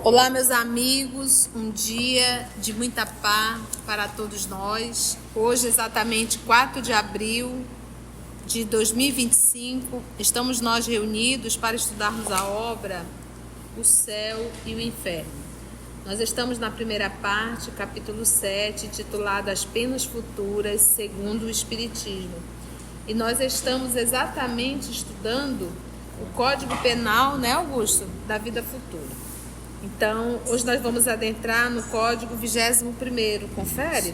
Olá, meus amigos, um dia de muita paz para todos nós. Hoje, exatamente 4 de abril de 2025, estamos nós reunidos para estudarmos a obra O Céu e o Inferno. Nós estamos na primeira parte, capítulo 7, titulado As Penas Futuras segundo o Espiritismo. E nós estamos exatamente estudando o Código Penal, né, Augusto, da vida futura. Então, hoje nós vamos adentrar no Código 21º, confere?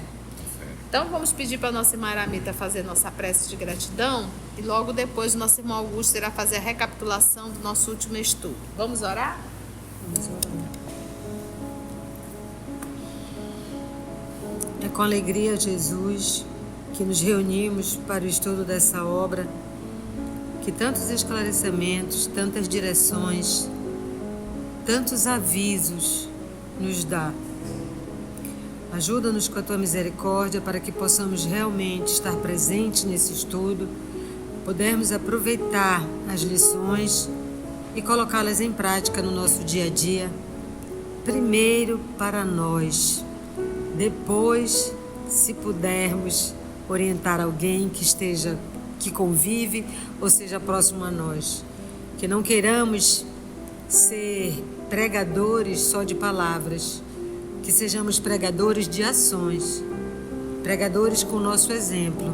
Então, vamos pedir para a nossa irmã Aramita fazer nossa prece de gratidão e logo depois o nosso irmão Augusto irá fazer a recapitulação do nosso último estudo. Vamos orar? Vamos orar. É com alegria, Jesus, que nos reunimos para o estudo dessa obra, que tantos esclarecimentos, tantas direções, tantos avisos nos dá. Ajuda-nos com a tua misericórdia para que possamos realmente estar presentes nesse estudo, podermos aproveitar as lições e colocá-las em prática no nosso dia a dia, primeiro para nós, depois, se pudermos, orientar alguém que convive ou seja próximo a nós. Que não queiramos ser pregadores só de palavras, que sejamos pregadores de ações, pregadores com o nosso exemplo.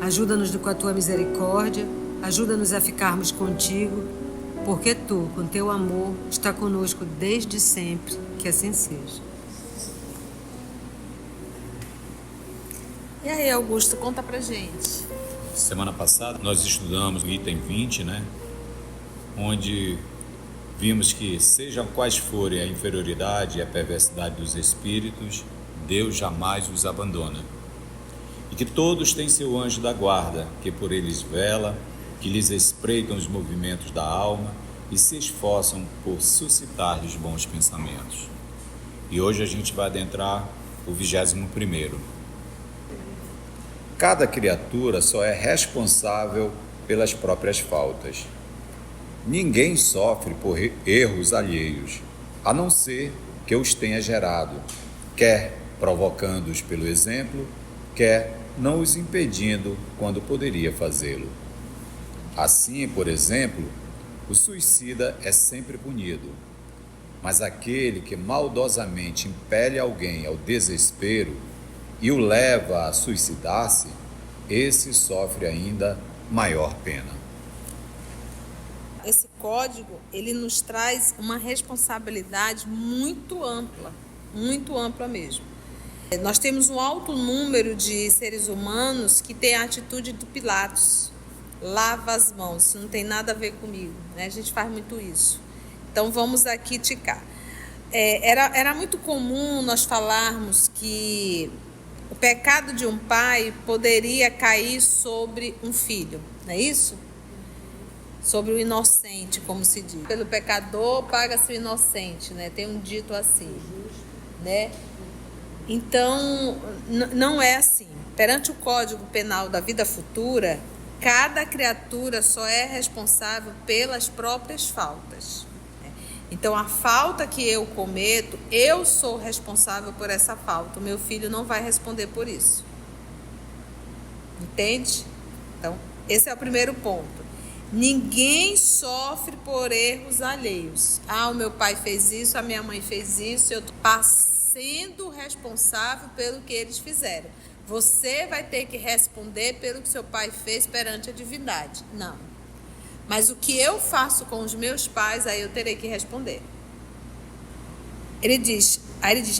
Ajuda-nos com a tua misericórdia, ajuda-nos a ficarmos contigo, porque tu, com teu amor, está conosco desde sempre, que assim seja. E aí, Augusto, conta pra gente. Semana passada nós estudamos o item 20, onde vimos que, sejam quais forem a inferioridade e a perversidade dos espíritos, Deus jamais os abandona. E que todos têm seu anjo da guarda, que por eles vela, que lhes espreitam os movimentos da alma e se esforçam por suscitar-lhes bons pensamentos. E hoje a gente vai adentrar o 21º. Cada criatura só é responsável pelas próprias faltas. Ninguém sofre por erros alheios, a não ser que os tenha gerado, quer provocando-os pelo exemplo, quer não os impedindo quando poderia fazê-lo. Assim, por exemplo, o suicida é sempre punido, mas aquele que maldosamente impele alguém ao desespero e o leva a suicidar-se, esse sofre ainda maior pena. Esse código, ele nos traz uma responsabilidade muito ampla mesmo. Nós temos um alto número de seres humanos que tem a atitude do Pilatos, lava as mãos, isso não tem nada a ver comigo, né? A gente faz muito isso. Então vamos aqui ticar. Era muito comum nós falarmos que o pecado de um pai poderia cair sobre um filho, não é isso? Sobre o inocente, como se diz. Pelo pecador paga-se o inocente, né? Tem um dito assim, né? Então, não é assim. Perante o Código Penal da vida futura, cada criatura só é responsável pelas próprias faltas. Então, a falta que eu cometo, eu sou responsável por essa falta. O meu filho não vai responder por isso. Entende? Então, esse é o primeiro ponto. Ninguém sofre por erros alheios. O meu pai fez isso, a minha mãe fez isso, eu estou sendo responsável pelo que eles fizeram. Você vai ter que responder pelo que seu pai fez perante a divindade. Não. Mas o que eu faço com os meus pais, aí eu terei que responder. Ele diz,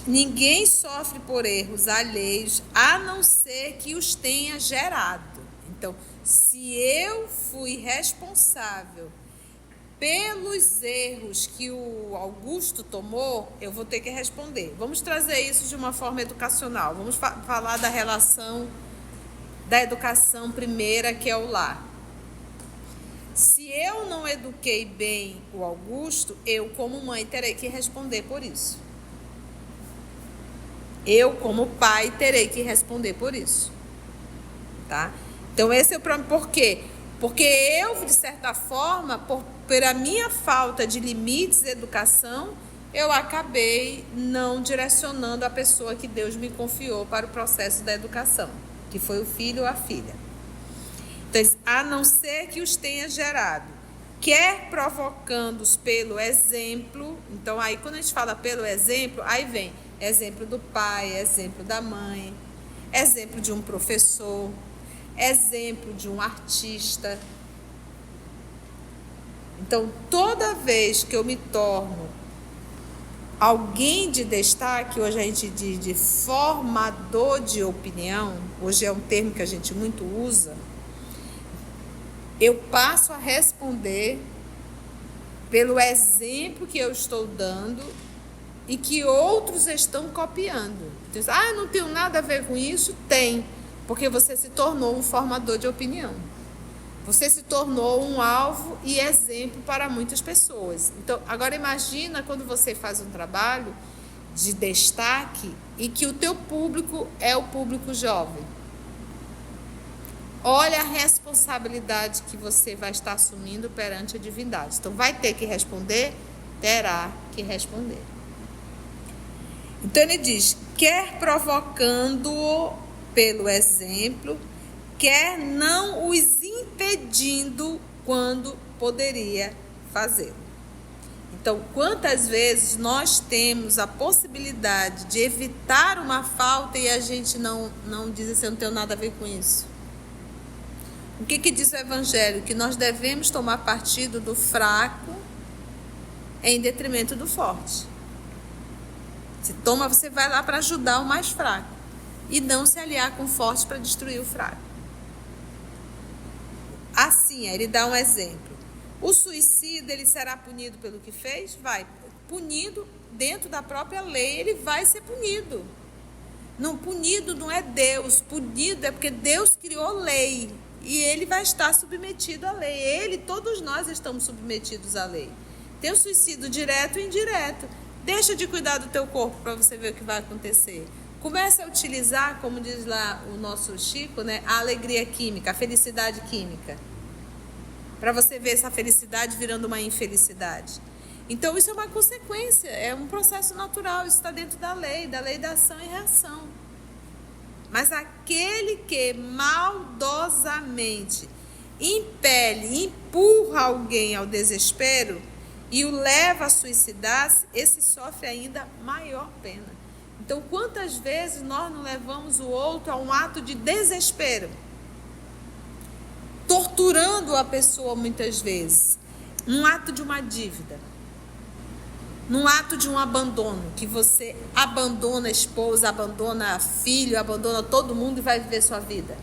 ninguém sofre por erros alheios, a não ser que os tenha gerado. Então, se eu fui responsável pelos erros que o Augusto tomou, eu vou ter que responder. Vamos trazer isso de uma forma educacional. Vamos falar da relação da educação primeira, que é o lar. Se eu não eduquei bem o Augusto, eu, como mãe, terei que responder por isso. Eu, como pai, terei que responder por isso. Tá? Então, esse é o problema. Por quê? Porque eu, de certa forma, pela minha falta de limites de educação, eu acabei não direcionando a pessoa que Deus me confiou para o processo da educação, que foi o filho ou a filha. Então, a não ser que os tenha gerado, quer provocando-os pelo exemplo. Então, aí quando a gente fala pelo exemplo, aí vem exemplo do pai, exemplo da mãe, exemplo de um professor, exemplo de um artista. Então, toda vez que eu me torno alguém de destaque, hoje a gente diz de formador de opinião, hoje é um termo que a gente muito usa, eu passo a responder pelo exemplo que eu estou dando e que outros estão copiando. Então, não tenho nada a ver com isso? Tem, porque você se tornou um formador de opinião. Você se tornou um alvo e exemplo para muitas pessoas. Então, agora imagina quando você faz um trabalho de destaque e que o teu público é o público jovem. Olha a responsabilidade que você vai estar assumindo perante a divindade. Então, vai ter que responder? Terá que responder. Então, ele diz, quer provocando-o pelo exemplo, quer não os impedindo quando poderia fazê-lo. Então, quantas vezes nós temos a possibilidade de evitar uma falta e a gente não diz assim, eu não tenho nada a ver com isso? O que diz o Evangelho? Que nós devemos tomar partido do fraco em detrimento do forte. Você vai lá para ajudar o mais fraco e não se aliar com o forte para destruir o fraco. Assim, ele dá um exemplo. O suicida, ele será punido pelo que fez? Vai. Punido dentro da própria lei, ele vai ser punido. Não, punido não é Deus, punido é porque Deus criou lei. E ele vai estar submetido à lei. Todos nós estamos submetidos à lei. Tem o suicídio direto e indireto. Deixa de cuidar do teu corpo para você ver o que vai acontecer. Comece a utilizar, como diz lá o nosso Chico, né, a alegria química, a felicidade química. Para você ver essa felicidade virando uma infelicidade. Então, isso é uma consequência, é um processo natural, isso está dentro da lei da ação e reação. Mas aquele que maldosamente impele, empurra alguém ao desespero e o leva a suicidar-se, esse sofre ainda maior pena. Então, quantas vezes nós não levamos o outro a um ato de desespero? Torturando a pessoa muitas vezes. Num ato de uma dívida. Num ato de um abandono, que você abandona a esposa, abandona filho, abandona todo mundo e vai viver sua vida.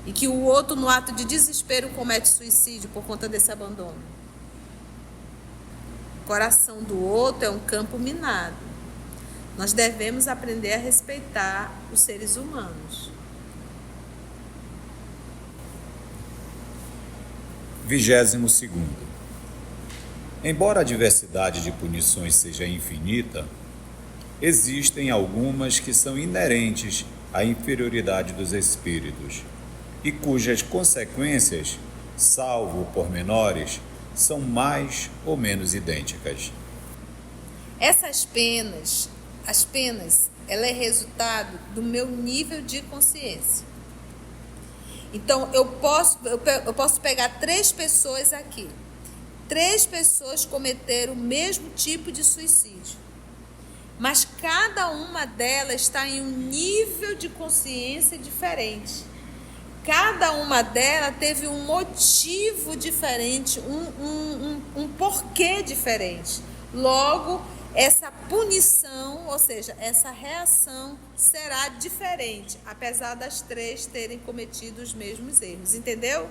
E que o outro, no ato de desespero, comete suicídio por conta desse abandono. O coração do outro é um campo minado. Nós devemos aprender a respeitar os seres humanos. 22º. Embora a diversidade de punições seja infinita, existem algumas que são inerentes à inferioridade dos espíritos e cujas consequências, salvo pormenores, são mais ou menos idênticas. Essas penas, ela é resultado do meu nível de consciência. Então, eu posso pegar 3 pessoas aqui. 3 pessoas cometeram o mesmo tipo de suicídio. Mas cada uma delas está em um nível de consciência diferente. Cada uma delas teve um motivo diferente, um porquê diferente. Logo, essa punição, ou seja, essa reação será diferente, apesar das 3 terem cometido os mesmos erros, entendeu?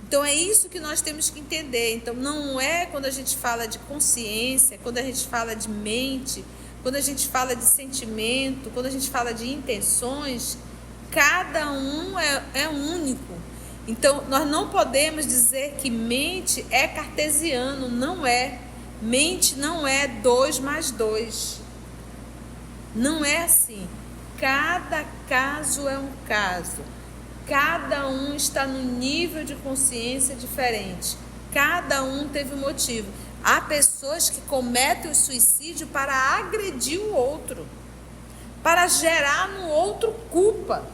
Então é isso que nós temos que entender. Então não é quando a gente fala de consciência, quando a gente fala de mente, quando a gente fala de sentimento, quando a gente fala de intenções, cada um é único. Então nós não podemos dizer que mente é cartesiano, não é. Mente não é 2 mais 2. Não é assim. Cada caso é um caso. Cada um está num nível de consciência diferente. Cada um teve um motivo. Há pessoas que cometem o suicídio para agredir o outro, para gerar no outro culpa.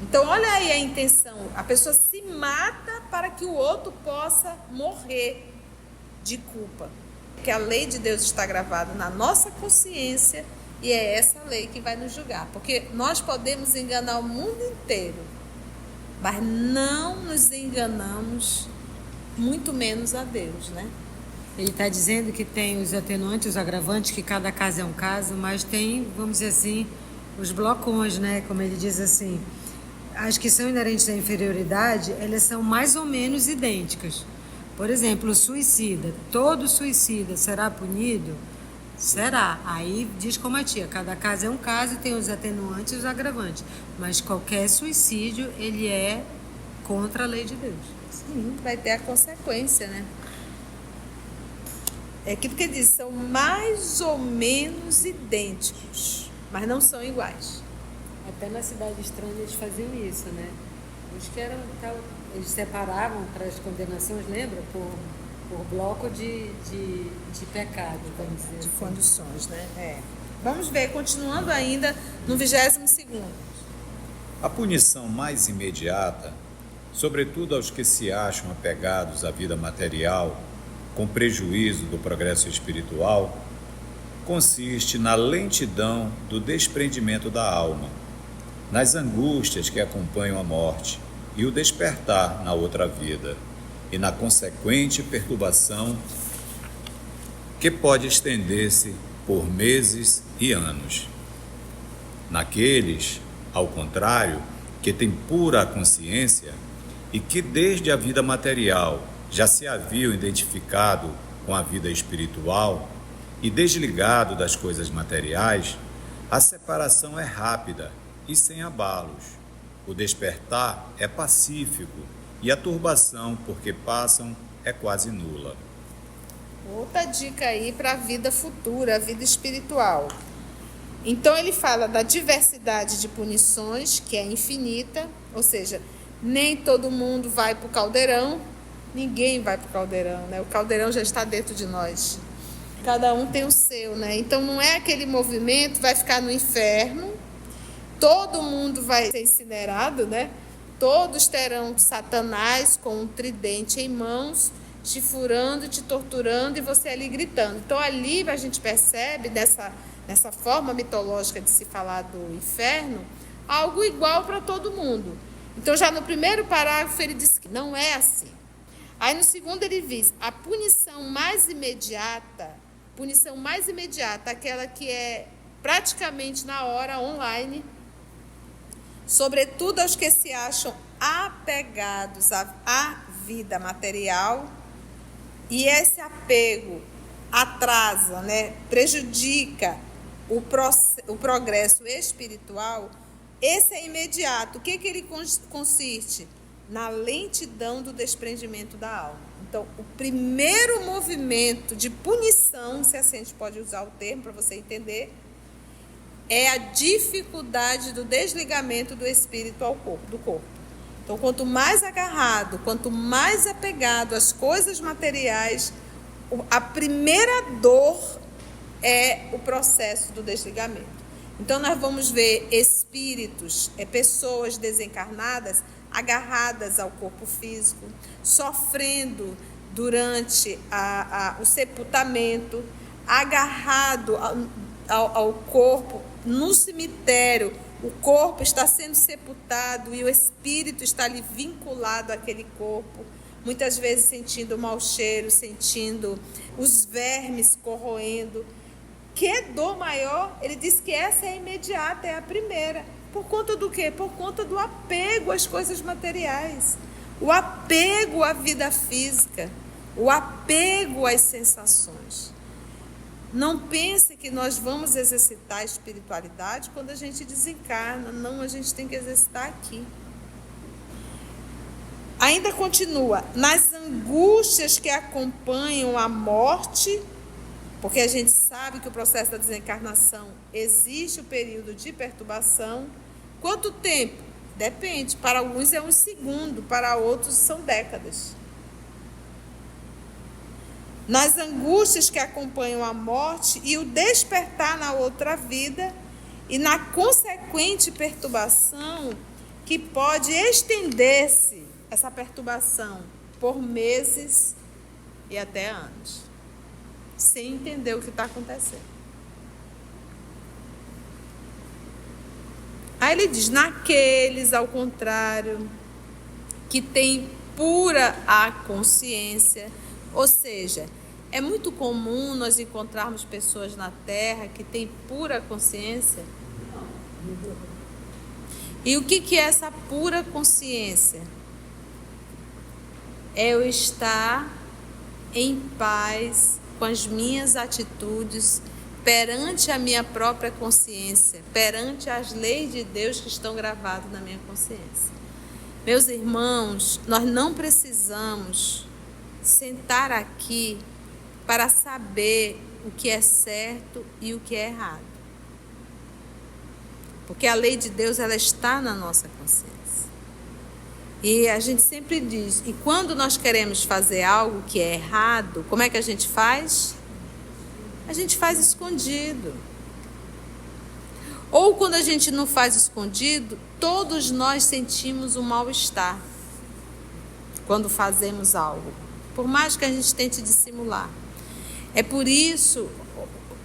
Então, olha aí a intenção. A pessoa se mata para que o outro possa morrer de culpa. Porque a lei de Deus está gravada na nossa consciência e é essa lei que vai nos julgar. Porque nós podemos enganar o mundo inteiro, mas não nos enganamos, muito menos a Deus, né? Ele está dizendo que tem os atenuantes, os agravantes, que cada caso é um caso, mas tem, vamos dizer assim, os blocões, né? Como ele diz assim, as que são inerentes à inferioridade, elas são mais ou menos idênticas. Por exemplo, o suicida. Todo suicida será punido? Será. Aí diz como a tia, cada caso é um caso, tem os atenuantes e os agravantes. Mas qualquer suicídio, ele é contra a lei de Deus. Sim, vai ter a consequência, né? É aquilo que ele diz, são mais ou menos idênticos, mas não são iguais. Até na cidade estranha eles faziam isso, né? Os que eram tal, eles separavam para as condenações, lembra? Por bloco de pecado, vamos dizer De assim. condições, né? Vamos ver, continuando ainda no 22º. A punição mais imediata, sobretudo aos que se acham apegados à vida material, com prejuízo do progresso espiritual, consiste na lentidão do desprendimento da alma, nas angústias que acompanham a morte e o despertar na outra vida, e na consequente perturbação que pode estender-se por meses e anos. Naqueles, ao contrário, que têm pura consciência e que desde a vida material já se haviam identificado com a vida espiritual e desligado das coisas materiais, a separação é rápida e sem abalos. O despertar é pacífico e a turbação, porque passam, é quase nula. Outra dica aí para a vida futura, a vida espiritual. Então ele fala da diversidade de punições, que é infinita, ou seja, nem todo mundo vai para o caldeirão, ninguém vai para o caldeirão, né? O caldeirão já está dentro de nós. Cada um tem o seu, né? Então não é aquele movimento, vai ficar no inferno, todo mundo vai ser incinerado, né? Todos terão Satanás com um tridente em mãos, te furando, te torturando e você ali gritando. Então ali a gente percebe, nessa forma mitológica de se falar do inferno, algo igual para todo mundo. Então já no primeiro parágrafo ele diz que não é assim. Aí no segundo ele diz, a punição mais imediata, aquela que é praticamente na hora, online, sobretudo aos que se acham apegados à vida material, e esse apego atrasa, né, prejudica o progresso espiritual. Esse é imediato. O que ele consiste? Na lentidão do desprendimento da alma. Então, o primeiro movimento de punição, se assim a gente pode usar o termo para você entender, é a dificuldade do desligamento do espírito do corpo. Então, quanto mais agarrado, quanto mais apegado às coisas materiais, a primeira dor é o processo do desligamento. Então, nós vamos ver espíritos, pessoas desencarnadas, agarradas ao corpo físico, sofrendo durante o sepultamento, agarrado ao corpo no cemitério. O corpo está sendo sepultado e o espírito está ali vinculado àquele corpo, muitas vezes sentindo o mau cheiro, sentindo os vermes corroendo. Que dor maior? Ele diz que essa é imediata, é a primeira. Por conta do quê? Por conta do apego às coisas materiais, o apego à vida física, o apego às sensações. Não pense que nós vamos exercitar a espiritualidade quando a gente desencarna. Não, a gente tem que exercitar aqui. Ainda continua, nas angústias que acompanham a morte, porque a gente sabe que o processo da desencarnação existe o período de perturbação. Quanto tempo? Depende. Para alguns é um segundo, para outros são décadas. nas angústias que acompanham a morte e o despertar na outra vida e na consequente perturbação que pode estender-se, essa perturbação, por meses e até anos, sem entender o que está acontecendo. Aí ele diz, naqueles, ao contrário, que têm pura a consciência, ou seja, é muito comum nós encontrarmos pessoas na Terra que têm pura consciência. E o que é essa pura consciência? É eu estar em paz com as minhas atitudes perante a minha própria consciência, perante as leis de Deus que estão gravadas na minha consciência. Meus irmãos, nós não precisamos sentar aqui para saber o que é certo e o que é errado. Porque a lei de Deus, ela está na nossa consciência. E a gente sempre diz, e quando nós queremos fazer algo que é errado, como é que a gente faz? A gente faz escondido. Ou quando a gente não faz escondido, todos nós sentimos um mal-estar quando fazemos algo, por mais que a gente tente dissimular. É por isso,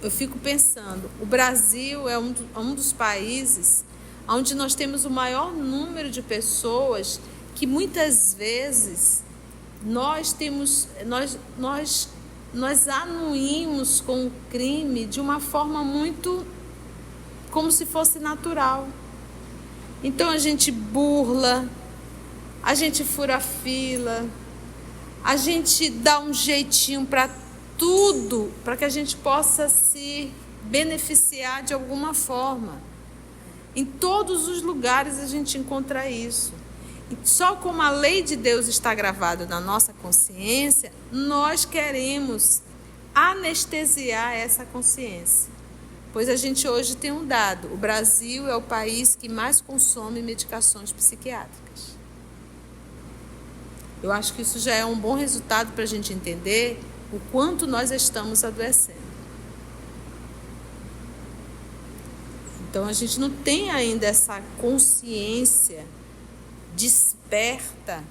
eu fico pensando, o Brasil é um dos países onde nós temos o maior número de pessoas que muitas vezes nós anuímos com o crime de uma forma muito como se fosse natural. Então a gente burla, a gente fura fila, a gente dá um jeitinho para tudo, para que a gente possa se beneficiar de alguma forma. Em todos os lugares a gente encontra isso. E só como a lei de Deus está gravada na nossa consciência, nós queremos anestesiar essa consciência. Pois a gente hoje tem um dado, o Brasil é o país que mais consome medicações psiquiátricas. Eu acho que isso já é um bom resultado para a gente entender o quanto nós estamos adoecendo. Então a gente não tem ainda essa consciência desperta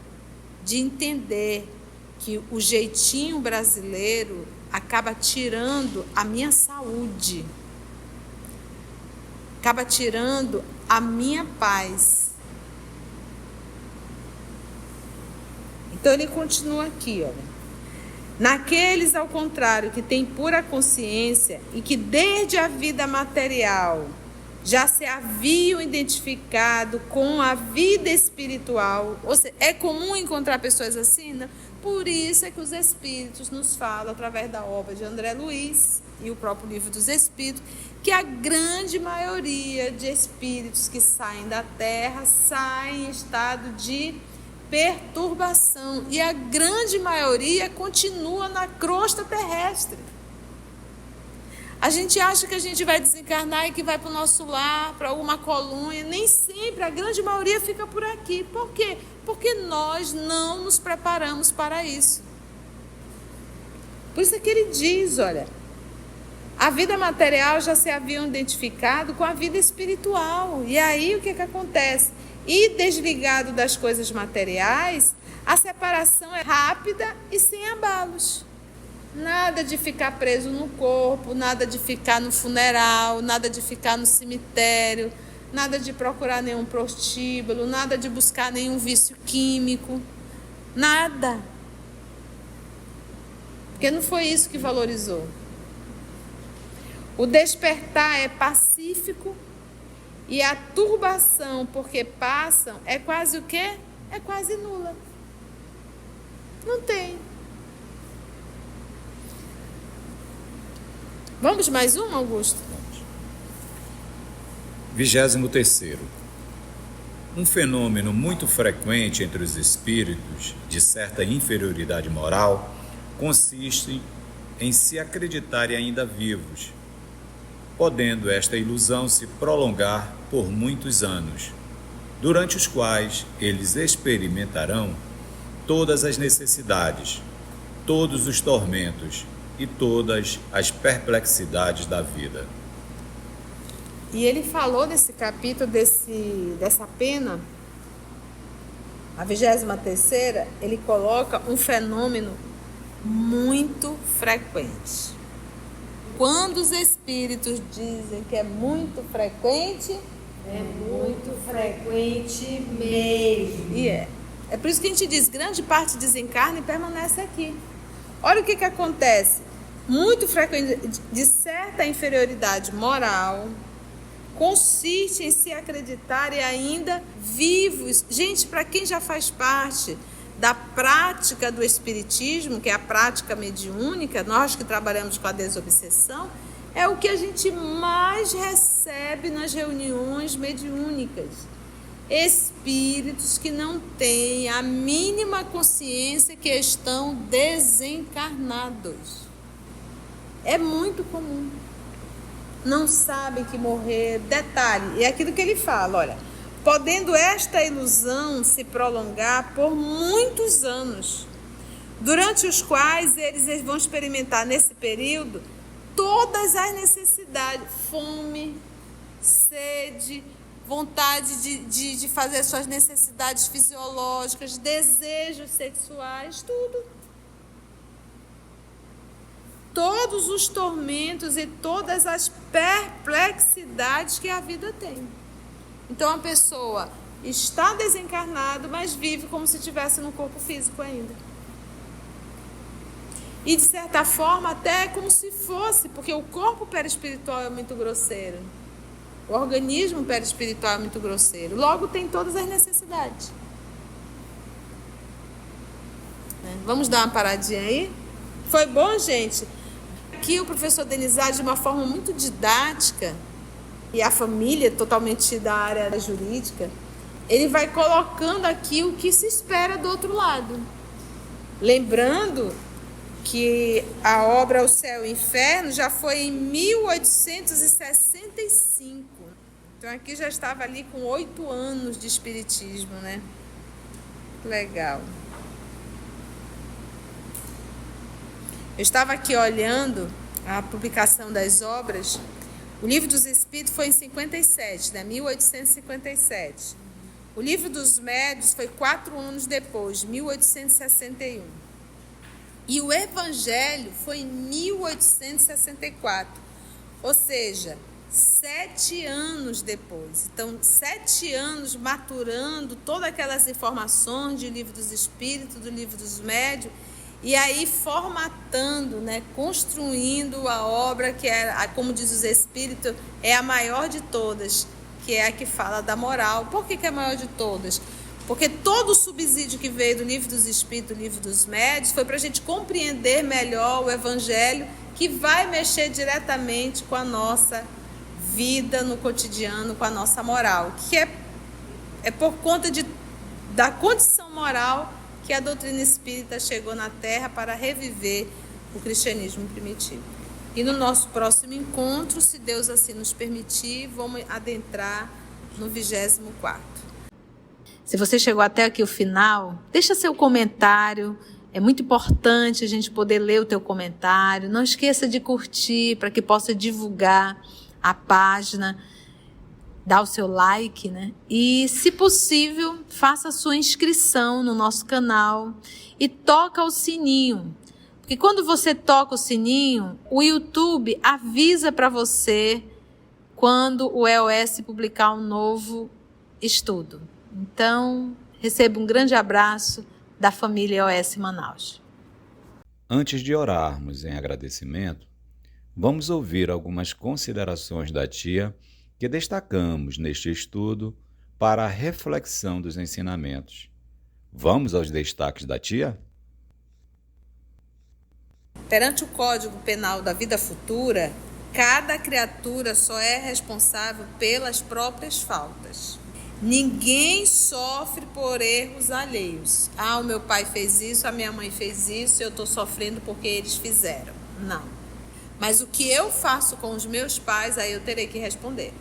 de entender que o jeitinho brasileiro acaba tirando a minha saúde, acaba tirando a minha paz. Então ele continua aqui, olha. Naqueles, ao contrário, que têm pura consciência e que desde a vida material já se haviam identificado com a vida espiritual. Ou seja, é comum encontrar pessoas assim, né? Por isso é que os Espíritos nos falam, através da obra de André Luiz e o próprio Livro dos Espíritos, que a grande maioria de espíritos que saem da Terra saem em estado de perturbação. E a grande maioria continua na crosta terrestre. A gente acha que a gente vai desencarnar e que vai para o nosso lar, para alguma colônia. Nem sempre, a grande maioria fica por aqui. Por quê? Porque nós não nos preparamos para isso. Por isso é que ele diz, olha, a vida material já se haviam identificado com a vida espiritual. E aí o que acontece? E desligado das coisas materiais, a separação é rápida e sem abalos. Nada de ficar preso no corpo, nada de ficar no funeral, nada de ficar no cemitério, nada de procurar nenhum prostíbulo, nada de buscar nenhum vício químico, nada. Porque não foi isso que valorizou. O despertar é pacífico e a turbação, porque passam, é quase o quê? É quase nula. Não tem. Vamos mais um, Augusto? 23º. Um fenômeno muito frequente entre os espíritos de certa inferioridade moral consiste em se acreditarem ainda vivos, podendo esta ilusão se prolongar por muitos anos, durante os quais eles experimentarão todas as necessidades, todos os tormentos e todas as perplexidades da vida. E ele falou nesse capítulo dessa pena, a 23ª, ele coloca um fenômeno muito frequente. Quando os espíritos dizem que é muito frequente, é muito frequente mesmo. E é. É por isso que a gente diz, grande parte desencarna e permanece aqui. Olha o que acontece. Muito frequente, de certa inferioridade moral, consiste em se acreditarem ainda vivos. Gente, para quem já faz parte da prática do espiritismo, que é a prática mediúnica, nós que trabalhamos com a desobsessão, é o que a gente mais recebe nas reuniões mediúnicas. Espíritos que não têm a mínima consciência que estão desencarnados. É muito comum. Não sabem que morrer. Detalhe, é aquilo que ele fala, olha, podendo esta ilusão se prolongar por muitos anos, durante os quais eles vão experimentar nesse período todas as necessidades, fome, sede, vontade de fazer suas necessidades fisiológicas, desejos sexuais, tudo. Todos os tormentos e todas as perplexidades que a vida tem. Então a pessoa está desencarnada, mas vive como se estivesse no corpo físico ainda. E de certa forma até como se fosse, porque o corpo perispiritual é muito grosseiro. O organismo perispiritual é muito grosseiro. Logo tem todas as necessidades. Vamos dar uma paradinha aí? Foi bom, gente? Aqui o professor Denizade, de uma forma muito didática, e a família totalmente da área jurídica, ele vai colocando aqui o que se espera do outro lado. Lembrando que a obra O Céu e o Inferno já foi em 1865. Então aqui já estava ali com 8 anos de espiritismo, né? Legal. Eu estava aqui olhando a publicação das obras. O Livro dos Espíritos foi em 57, né? 1857. O Livro dos Médiuns foi 4 anos depois, 1861. E o Evangelho foi em 1864. Ou seja, 7 anos depois. Então, 7 anos maturando todas aquelas informações do Livro dos Espíritos, do Livro dos Médiuns, e aí formatando, né, construindo a obra que é, como diz os Espíritos, é a maior de todas, que é a que fala da moral. Por que é a maior de todas? Porque todo o subsídio que veio do Livro dos Espíritos, do Livro dos Médiuns, foi para a gente compreender melhor o Evangelho, que vai mexer diretamente com a nossa vida no cotidiano, com a nossa moral, que é por conta da condição moral que a doutrina espírita chegou na Terra para reviver o cristianismo primitivo. E no nosso próximo encontro, se Deus assim nos permitir, vamos adentrar no 24º. Se você chegou até aqui o final, deixa seu comentário. É muito importante a gente poder ler o teu comentário. Não esqueça de curtir para que possa divulgar a página. Dá o seu like, né? E, se possível, faça a sua inscrição no nosso canal e toca o sininho. Porque quando você toca o sininho, o YouTube avisa para você quando o EOS publicar um novo estudo. Então, receba um grande abraço da família EOS Manaus. Antes de orarmos em agradecimento, vamos ouvir algumas considerações da tia que destacamos neste estudo para a reflexão dos ensinamentos. Vamos aos destaques da tia? Perante o Código Penal da Vida Futura, cada criatura só é responsável pelas próprias faltas. Ninguém sofre por erros alheios. Ah, o meu pai fez isso, a minha mãe fez isso, eu estou sofrendo porque eles fizeram. Não. Mas o que eu faço com os meus pais, aí eu terei que responder.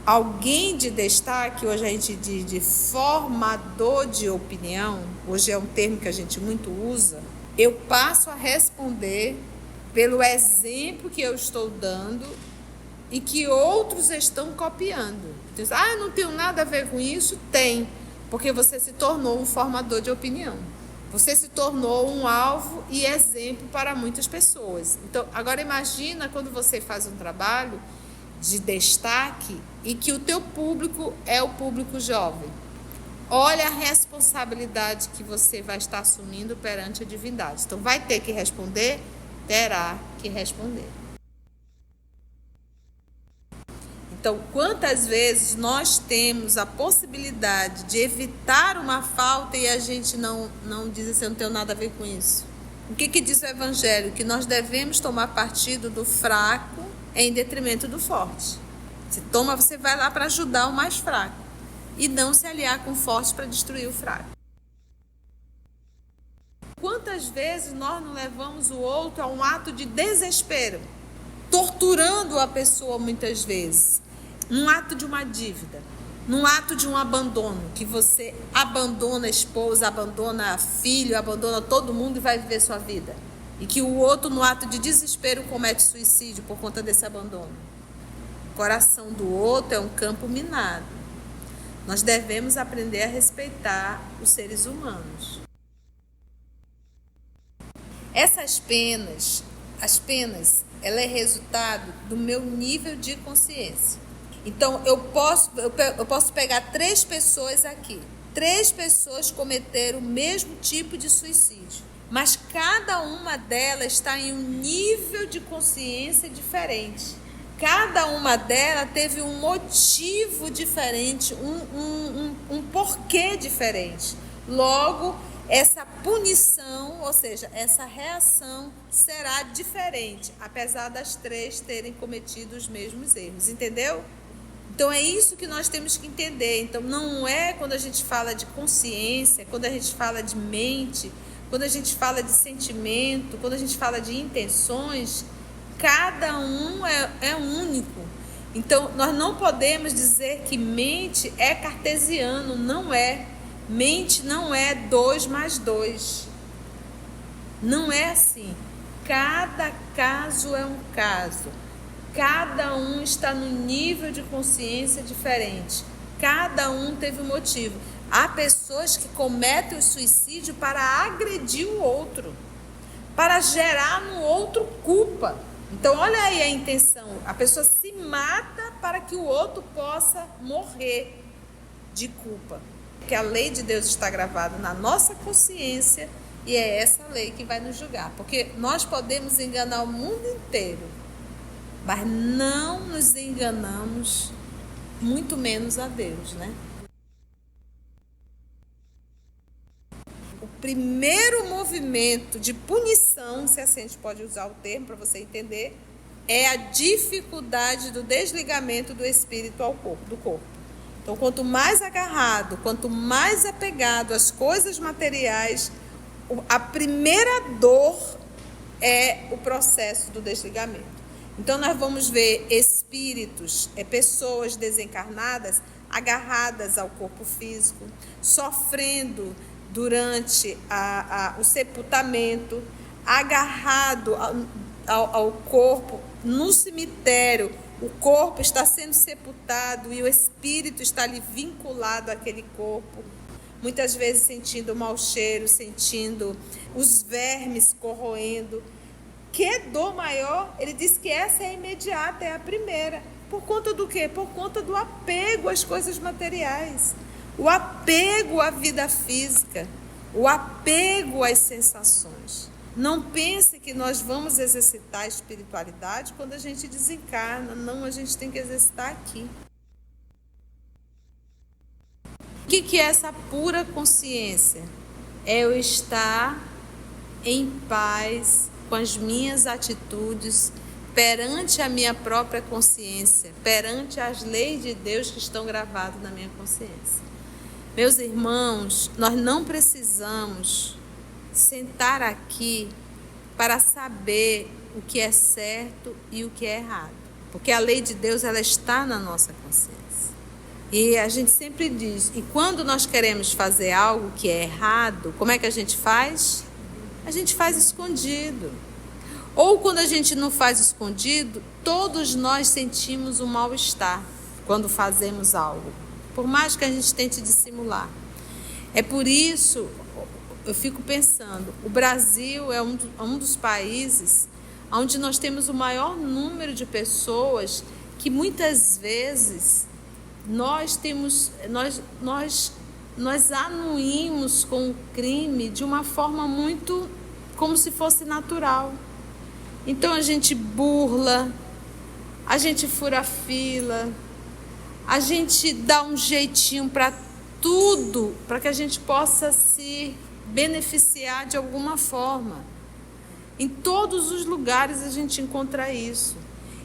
alguém de destaque, hoje a gente diz de formador de opinião, hoje é um termo que a gente muito usa, eu passo a responder pelo exemplo que eu estou dando e que outros estão copiando. Então, não tenho nada a ver com isso? Tem, porque você se tornou um formador de opinião. Você se tornou um alvo e exemplo para muitas pessoas. Então, agora imagina quando você faz um trabalho de destaque e que o teu público é o público jovem. Olha a responsabilidade que você vai estar assumindo perante a divindade. Então, vai ter que responder? Terá que responder. Então, quantas vezes nós temos a possibilidade de evitar uma falta e a gente não diz assim, eu não tenho nada a ver com isso? O que diz o Evangelho? Que nós devemos tomar partido do fraco em detrimento do forte. Você vai lá para ajudar o mais fraco e não se aliar com o forte para destruir o fraco. Quantas vezes nós não levamos o outro a um ato de desespero, torturando a pessoa muitas vezes, num ato de uma dívida, num ato de um abandono, que você abandona a esposa, abandona filho, abandona todo mundo e vai viver sua vida. E que o outro, no ato de desespero, comete suicídio por conta desse abandono. O coração do outro é um campo minado. Nós devemos aprender a respeitar os seres humanos. Essas penas, ela é resultado do meu nível de consciência. Então, eu posso pegar 3 pessoas aqui. 3 pessoas cometeram o mesmo tipo de suicídio. Mas cada uma delas está em um nível de consciência diferente. Cada uma delas teve um motivo diferente, um porquê diferente. Logo, essa punição, ou seja, essa reação será diferente, apesar das 3 terem cometido os mesmos erros. Entendeu? Então, é isso que nós temos que entender. Então, não é quando a gente fala de consciência, quando a gente fala de mente, quando a gente fala de sentimento, quando a gente fala de intenções, cada um é único. Então, nós não podemos dizer que mente é cartesiano, não é. Mente não é 2 mais 2. Não é assim. Cada caso é um caso. Cada um está num nível de consciência diferente. Cada um teve um motivo. Há pessoas que cometem o suicídio para agredir o outro, para gerar no outro culpa. Então, olha aí a intenção. A pessoa se mata para que o outro possa morrer de culpa. Porque a lei de Deus está gravada na nossa consciência e é essa lei que vai nos julgar. Porque nós podemos enganar o mundo inteiro, mas não nos enganamos, muito menos a Deus, né? O primeiro movimento de punição, se assim a gente pode usar o termo para você entender, é a dificuldade do desligamento do espírito do corpo. Então, quanto mais agarrado, quanto mais apegado às coisas materiais, a primeira dor é o processo do desligamento. Então, nós vamos ver espíritos, pessoas desencarnadas, agarradas ao corpo físico, sofrendo durante o sepultamento, agarrado ao corpo no cemitério. O corpo está sendo sepultado e o espírito está ali vinculado àquele corpo. Muitas vezes sentindo o mau cheiro, sentindo os vermes corroendo. Que dor maior? Ele diz que essa é imediata, é a primeira. Por conta do quê? Por conta do apego às coisas materiais. O apego à vida física. O apego às sensações. Não pense que nós vamos exercitar a espiritualidade quando a gente desencarna. Não, a gente tem que exercitar aqui. O que é essa pura consciência? É eu estar em paz com as minhas atitudes perante a minha própria consciência, perante as leis de Deus que estão gravadas na minha consciência. Meus irmãos, nós não precisamos sentar aqui para saber o que é certo e o que é errado. Porque a lei de Deus, ela está na nossa consciência. E a gente sempre diz, e quando nós queremos fazer algo que é errado, como é que a gente faz? A gente faz escondido. Ou quando a gente não faz escondido, todos nós sentimos um mal-estar quando fazemos algo, por mais que a gente tente dissimular. É por isso, eu fico pensando, o Brasil é um dos países onde nós temos o maior número de pessoas que muitas vezes nós anuímos com o crime de uma forma muito como se fosse natural. Então a gente burla, a gente fura fila, a gente dá um jeitinho para tudo, para que a gente possa se beneficiar de alguma forma. Em todos os lugares a gente encontra isso.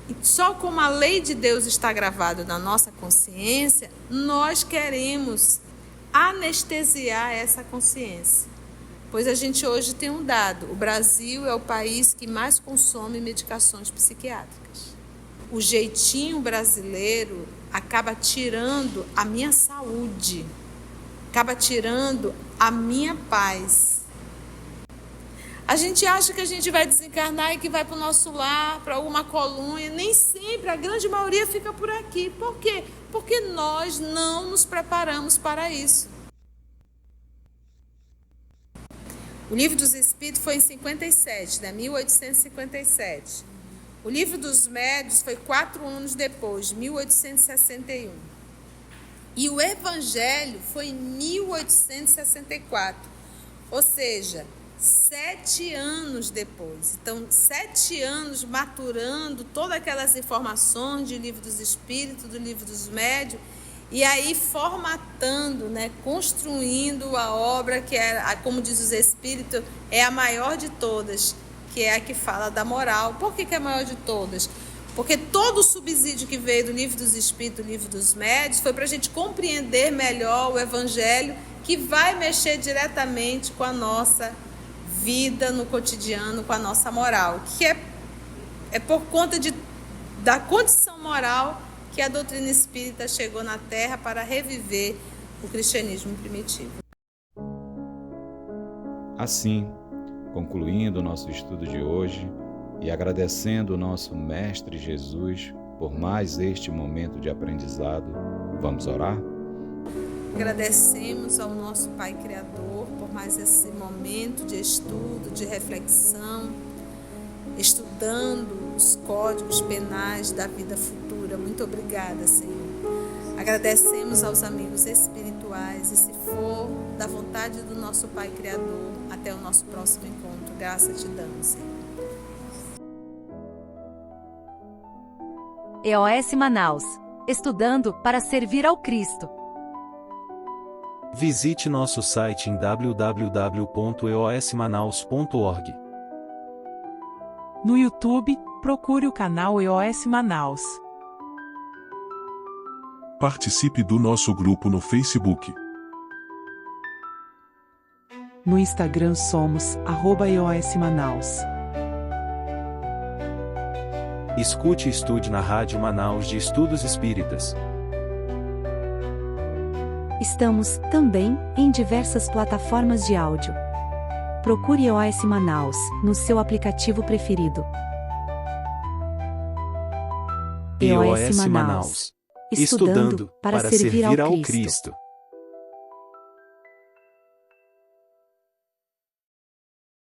E só como a lei de Deus está gravada na nossa consciência, nós queremos anestesiar essa consciência. Pois a gente hoje tem um dado, o Brasil é o país que mais consome medicações psiquiátricas. O jeitinho brasileiro acaba tirando a minha saúde, acaba tirando a minha paz. A gente acha que a gente vai desencarnar e que vai para o nosso lar, para alguma colônia. Nem sempre, a grande maioria fica por aqui. Por quê? Porque nós não nos preparamos para isso. O Livro dos Espíritos foi em 57, 1857. O Livro dos Médiuns foi 4 anos depois, 1861. E o Evangelho foi em 1864. Ou seja, 7 anos depois. Então, 7 anos maturando todas aquelas informações do Livro dos Espíritos, do Livro dos Médiuns, e aí formatando, construindo a obra que é, como diz os Espíritos, é a maior de todas, que é a que fala da moral. Por que é a maior de todas? Porque todo o subsídio que veio do Livro dos Espíritos, do Livro dos Médiuns, foi para a gente compreender melhor o Evangelho, que vai mexer diretamente com a nossa vida no cotidiano, com a nossa moral, que é por conta da condição moral que a doutrina espírita chegou na Terra para reviver o cristianismo primitivo. Assim, concluindo o nosso estudo de hoje e agradecendo o nosso Mestre Jesus por mais este momento de aprendizado, vamos orar? Agradecemos ao nosso Pai Criador por mais esse momento de estudo, de reflexão, estudando os códigos penais da vida futura. Muito obrigada, Senhor. Agradecemos aos amigos espirituais e, se for da vontade do nosso Pai Criador, até o nosso próximo encontro. Graça te damos, Senhor. EOS Manaus. Estudando para servir ao Cristo. Visite nosso site em www.eosmanaus.org. No YouTube, procure o canal EOS Manaus. Participe do nosso grupo no Facebook. No Instagram somos @EOS Manaus. Escute e estude na Rádio Manaus de Estudos Espíritas. Estamos, também, em diversas plataformas de áudio. Procure EOS Manaus, no seu aplicativo preferido. EOS Manaus. Estudando para servir ao Cristo.